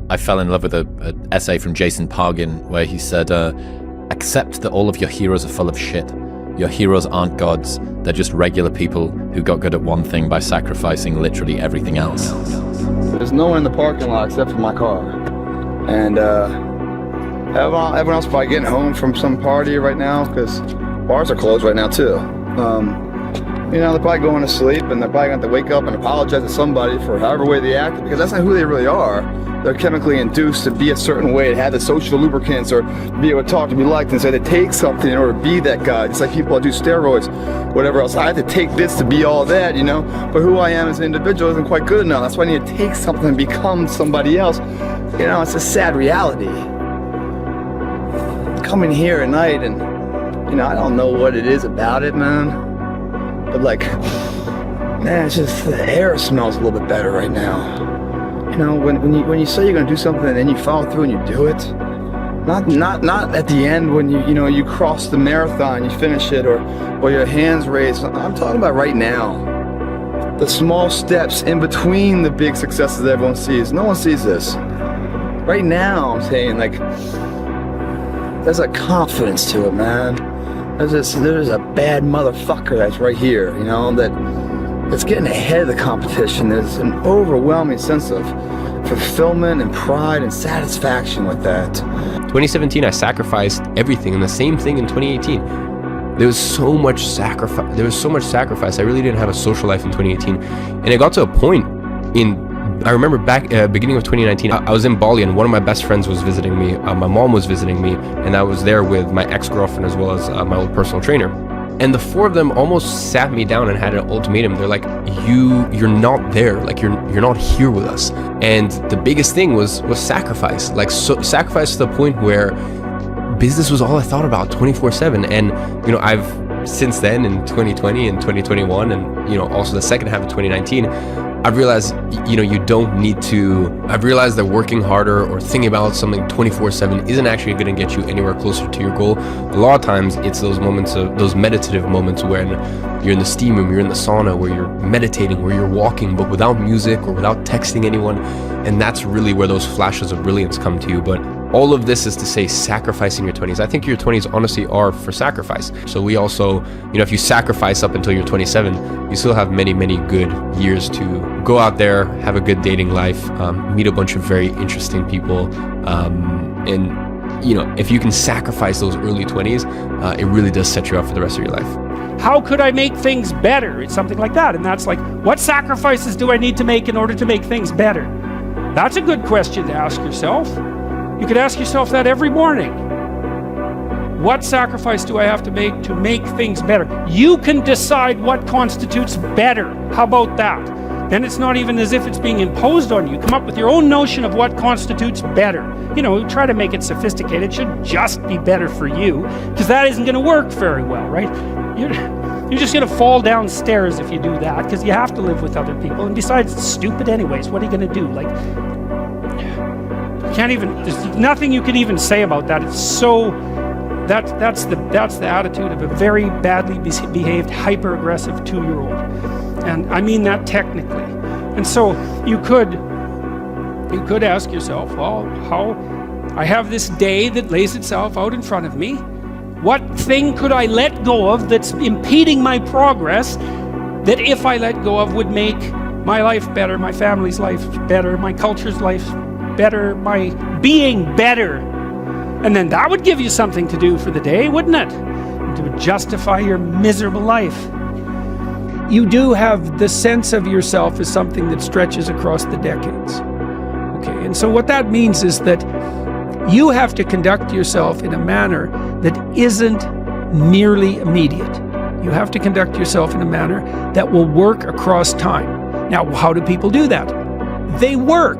I fell in love with an essay from Jason Pargin where he said, accept that all of your heroes are full of shit. Your heroes aren't gods. They're just regular people who got good at one thing by sacrificing literally everything else. There's no one in the parking lot except for my car. And everyone else probably getting home from some party right now because bars are closed right now too. You know, they're probably going to sleep and they're probably going to have to wake up and apologize to somebody for however way they acted, because that's not who they really are. They're chemically induced to be a certain way, to have the social lubricants, or be able to talk, to be liked, and so they take something in order to be that guy. It's like people that do steroids, whatever else. I have to take this to be all that, you know, but who I am as an individual isn't quite good enough. That's why I need to take something and become somebody else. You know, it's a sad reality. Coming here at night and, you know, I don't know what it is about it, man. But like, man, it's just the air smells a little bit better right now. You know, when you say you're gonna do something and then you follow through and you do it, not at the end when you cross the marathon, you finish it, or your hands raised. I'm talking about right now. The small steps in between the big successes that everyone sees. No one sees this. Right now, I'm saying, like, there's a confidence to it, man. There's a bad motherfucker that's right here, you know, that's getting ahead of the competition. There's an overwhelming sense of fulfillment and pride and satisfaction with that. 2017, I sacrificed everything, and the same thing in 2018. There was so much sacrifice. I really didn't have a social life in 2018, and it got to a point I remember back beginning of 2019, I was in Bali and one of my best friends was visiting me. My mom was visiting me, and I was there with my ex-girlfriend as well as my old personal trainer. And the four of them almost sat me down and had an ultimatum. They're like, you're not there. Like you're not here with us. And the biggest thing was sacrifice. Like sacrifice to the point where business was all I thought about 24/7. And you know, I've since then in 2020 and 2021, and you know, also the second half of 2019, I've realized, you know, I've realized that working harder or thinking about something 24/7 isn't actually going to get you anywhere closer to your goal. A lot of times it's those meditative moments when you're in the steam room, you're in the sauna, where you're meditating, where you're walking, but without music or without texting anyone. And that's really where those flashes of brilliance come to you. But all of this is to say sacrificing your 20s. I think your 20s honestly are for sacrifice. So we also, you know, if you sacrifice up until you're 27, you still have many, many good years to go out there, have a good dating life, meet a bunch of very interesting people. And, you know, if you can sacrifice those early 20s, it really does set you up for the rest of your life. How could I make things better? It's something like that. And that's like, what sacrifices do I need to make in order to make things better? That's a good question to ask yourself. You could ask yourself that every morning. What sacrifice do I have to make things better? You can decide what constitutes better. How about that? Then it's not even as if it's being imposed on you. Come up with your own notion of what constitutes better. You know, try to make it sophisticated. It should just be better for you, because that isn't going to work very well, right? You're just going to fall downstairs if you do that, because you have to live with other people. And besides, it's stupid anyways. What are you going to do? Like, there's nothing you can even say about that. It's so, that's the attitude of a very badly behaved, hyper-aggressive 2-year-old. And I mean that technically. And so you could ask yourself, well, how I have this day that lays itself out in front of me. What thing could I let go of that's impeding my progress, that if I let go of would make my life better, my family's life better, my culture's life better, my being better? And then that would give you something to do for the day, wouldn't it? To justify your miserable life. You do have the sense of yourself as something that stretches across the decades. Okay, and so what that means is that you have to conduct yourself in a manner that isn't merely immediate. You have to conduct yourself in a manner that will work across time. Now, how do people do that? They work.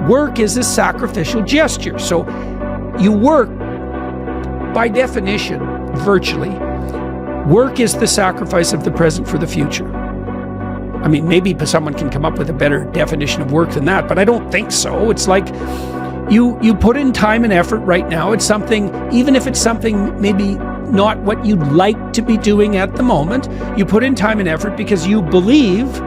Work is a sacrificial gesture. So you work, by definition, virtually. Work is the sacrifice of the present for the future. I mean, maybe someone can come up with a better definition of work than that, but I don't think so. It's like you put in time and effort right now. It's something, even if it's something maybe not what you'd like to be doing at the moment, you put in time and effort because you believe,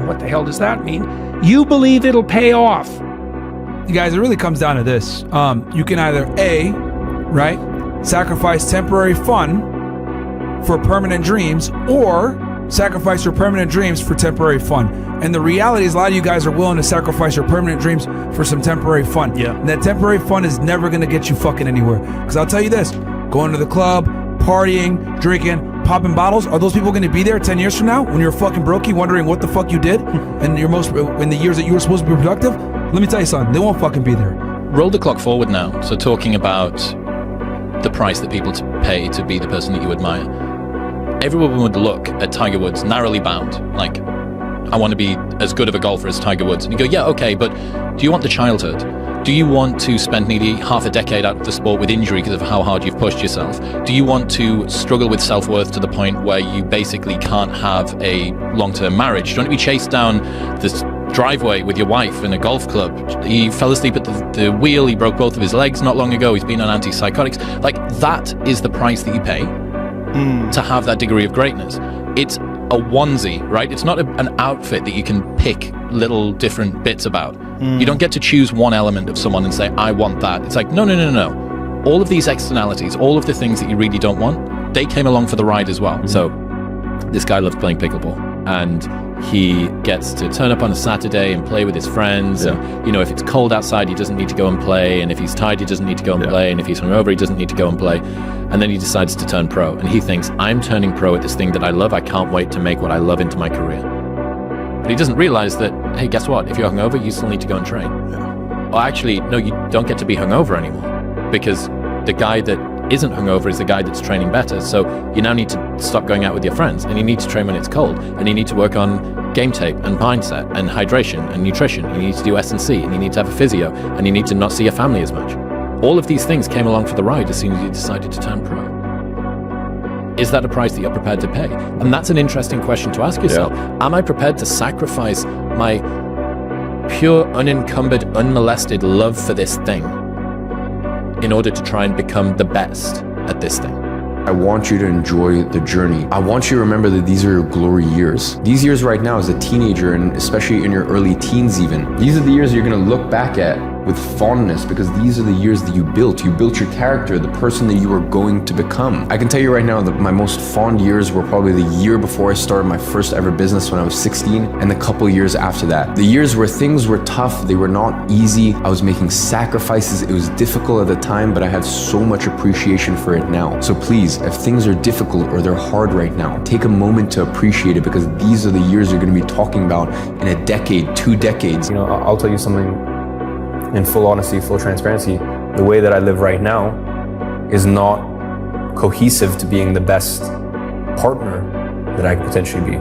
what the hell does that mean? You believe it'll pay off. You guys, it really comes down to this. You can either A, right, sacrifice temporary fun for permanent dreams, or sacrifice your permanent dreams for temporary fun. And the reality is a lot of you guys are willing to sacrifice your permanent dreams for some temporary fun. Yeah. And that temporary fun is never going to get you fucking anywhere. Because I'll tell you this, going to the club, partying, drinking, popping bottles, are those people going to be there 10 years from now when you're fucking brokey wondering what the fuck you did in the years that you were supposed to be productive? Let me tell you something, they won't fucking be there. Roll the clock forward now. So talking about the price that people pay to be the person that you admire. Everyone would look at Tiger Woods narrowly bound, like, I want to be as good of a golfer as Tiger Woods. And you go, yeah, okay, but do you want the childhood? Do you want to spend nearly half a decade out of the sport with injury because of how hard you've pushed yourself? Do you want to struggle with self-worth to the point where you basically can't have a long-term marriage? Do you want to be chased down this driveway with your wife in a golf club? He fell asleep at the wheel, he broke both of his legs not long ago, he's been on antipsychotics. Like, that is the price that you pay to have that degree of greatness. It's a onesie, right? It's not an outfit that you can pick little different bits about. You don't get to choose one element of someone and say, I want that. It's like, no. All of these externalities, all of the things that you really don't want, they came along for the ride as well. So this guy loves playing pickleball, and he gets to turn up on a Saturday and play with his friends. And, you know, if it's cold outside, he doesn't need to go and play. And if he's tired, he doesn't need to go and play. And if he's hungover, he doesn't need to go and play. And then he decides to turn pro. And he thinks, I'm turning pro at this thing that I love. I can't wait to make what I love into my career. But he doesn't realize that, hey, guess what? If you're hungover, you still need to go and train. Well, actually, no, you don't get to be hungover anymore, because the guy that isn't hungover is the guy that's training better. So you now need to stop going out with your friends, and you need to train when it's cold, and you need to work on game tape and mindset and hydration and nutrition. You need to do S&C, and you need to have a physio, and you need to not see your family as much. All of these things came along for the ride as soon as you decided to turn pro. Is that a price that you're prepared to pay? And that's an interesting question to ask yourself. Am I prepared to sacrifice my pure, unencumbered, unmolested love for this thing in order to try and become the best at this thing? I want you to enjoy the journey. I want you to remember that these are your glory years. These years right now as a teenager, and especially in your early teens even, these are the years you're gonna look back at with fondness, because these are the years that you built. You built your character, the person that you are going to become. I can tell you right now that my most fond years were probably the year before I started my first ever business when I was 16, and the couple years after that. The years where things were tough, they were not easy. I was making sacrifices. It was difficult at the time, but I have so much appreciation for it now. So please, if things are difficult or they're hard right now, take a moment to appreciate it, because these are the years you're gonna be talking about in a decade, 2 decades. You know, I'll tell you something in full honesty, full transparency. The way that I live right now is not cohesive to being the best partner that I could potentially be,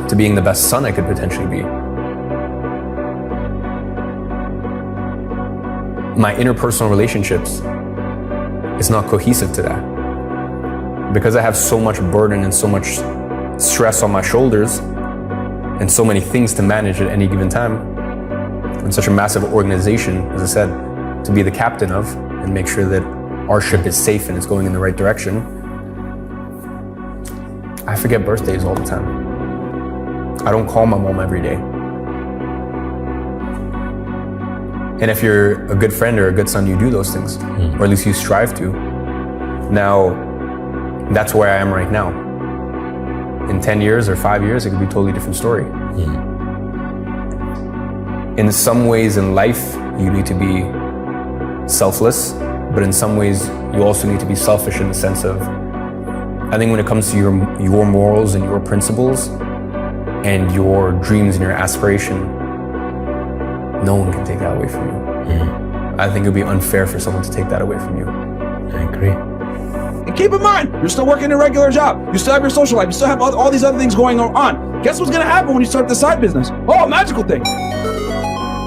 to being the best son I could potentially be. My interpersonal relationships is not cohesive to that, because I have so much burden and so much stress on my shoulders and so many things to manage at any given time. And such a massive organization, as I said, to be the captain of and make sure that our ship is safe and it's going in the right direction. I forget birthdays all the time. I don't call my mom every day. And if you're a good friend or a good son, you do those things, or at least you strive to. Now, that's where I am right now. In 10 years or 5 years, it could be a totally different story. In some ways in life, you need to be selfless, but in some ways, you also need to be selfish in the sense of, I think when it comes to your morals and your principles and your dreams and your aspiration, no one can take that away from you. I think it would be unfair for someone to take that away from you. I agree. And keep in mind, you're still working a regular job. You still have your social life. You still have all these other things going on. Guess what's gonna happen when you start the side business? Oh, magical thing.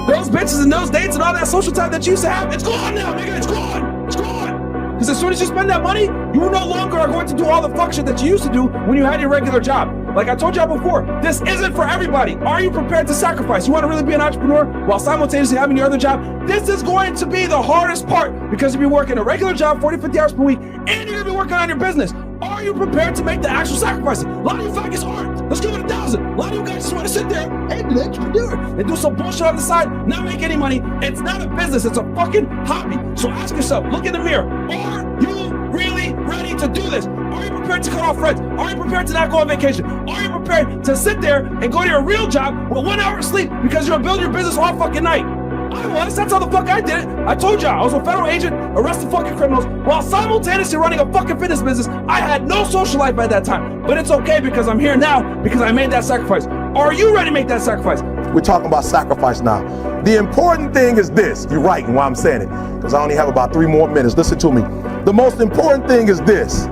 Those bitches and those dates and all that social time that you used to have, it's gone now, nigga, it's gone. It's gone. Because as soon as you spend that money, you no longer are going to do all the fuck shit that you used to do when you had your regular job. Like I told y'all before, this isn't for everybody. Are you prepared to sacrifice? You want to really be an entrepreneur while simultaneously having your other job? This is going to be the hardest part, because you'll be working a regular job 40, 50 hours per week, and you're going to be working on your business. Are you prepared to make the actual sacrifices? A lot of you faggots aren't. Let's give it a 100,000. A lot of you guys just want to sit there and let you do it and do some bullshit on the side, not make any money. It's not a business, it's a fucking hobby. So ask yourself, look in the mirror, are you really ready to do this? Are you prepared to cut off friends? Are you prepared to not go on vacation? Are you prepared to sit there and go to your real job with 1 hour of sleep because you're building your business all fucking night? I was. That's how the fuck I did it. I told y'all, I was a federal agent arresting fucking criminals while simultaneously running a fucking fitness business. I had no social life at that time. But it's okay because I'm here now because I made that sacrifice. Are you ready to make that sacrifice? We're talking about sacrifice now. The important thing is this. You're right in why I'm saying it, because I only have about 3 more minutes. Listen to me. The most important thing is this: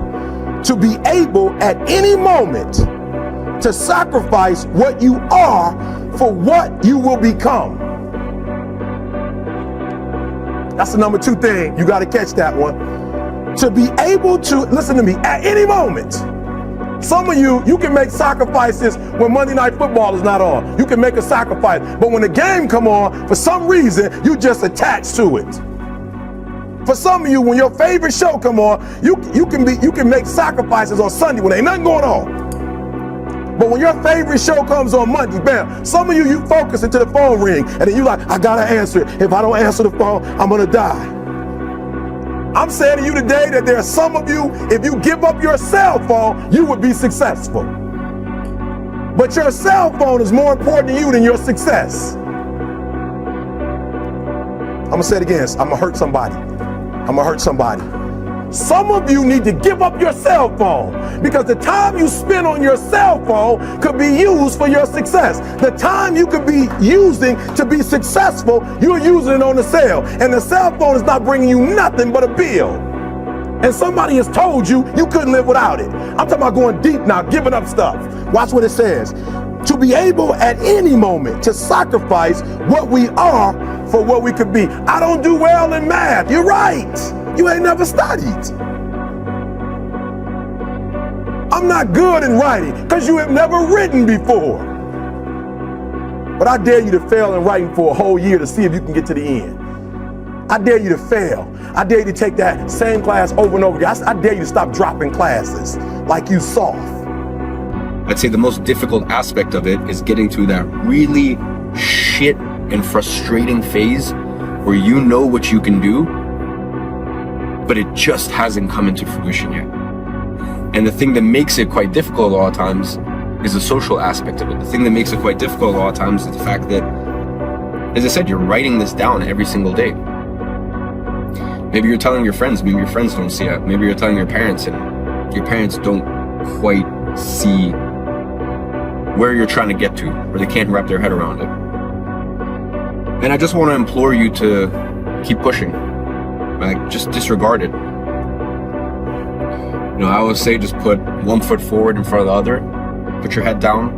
to be able at any moment to sacrifice what you are for what you will become. That's the number 2 thing. You got to catch that one. To be able to, listen to me, at any moment. Some of you can make sacrifices when Monday Night Football is not on. You can make a sacrifice. But when the game come on, for some reason, you just attach to it. For some of you, when your favorite show come on, you can make sacrifices on Sunday when ain't nothing going on. But when your favorite show comes on Monday, bam, some of you focus until the phone ring, and then you like, I gotta answer it. If I don't answer the phone, I'm gonna die. I'm saying to you today that there are some of you, if you give up your cell phone, you would be successful. But your cell phone is more important to you than your success. I'm gonna say it again, I'm gonna hurt somebody. I'm gonna hurt somebody. Some of you need to give up your cell phone because the time you spend on your cell phone could be used for your success. The time you could be using to be successful, you're using it on the cell. And the cell phone is not bringing you nothing but a bill. And somebody has told you you couldn't live without it. I'm talking about going deep now, giving up stuff. Watch what it says. To be able at any moment to sacrifice what we are for what we could be. I don't do well in math. You're right. You ain't never studied. I'm not good in writing because you have never written before. But I dare you to fail in writing for a whole year to see if you can get to the end. I dare you to fail. I dare you to take that same class over and over again. I dare you to stop dropping classes like you soft. I'd say the most difficult aspect of it is getting through that really shit and frustrating phase where you know what you can do, but it just hasn't come into fruition yet. And the thing that makes it quite difficult a lot of times is the social aspect of it. The thing that makes it quite difficult a lot of times is the fact that, as I said, you're writing this down every single day. Maybe you're telling your friends, maybe your friends don't see it. Maybe you're telling your parents and your parents don't quite see where you're trying to get to, or they can't wrap their head around it. And I just want to implore you to keep pushing. Like, just disregard it. You know, I always say just put 1 foot forward in front of the other, put your head down,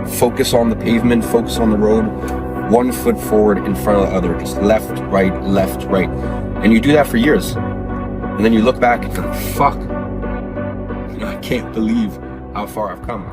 focus on the pavement, focus on the road, 1 foot forward in front of the other, just left, right, and you do that for years, and then you look back and go, fuck, you know, I can't believe how far I've come.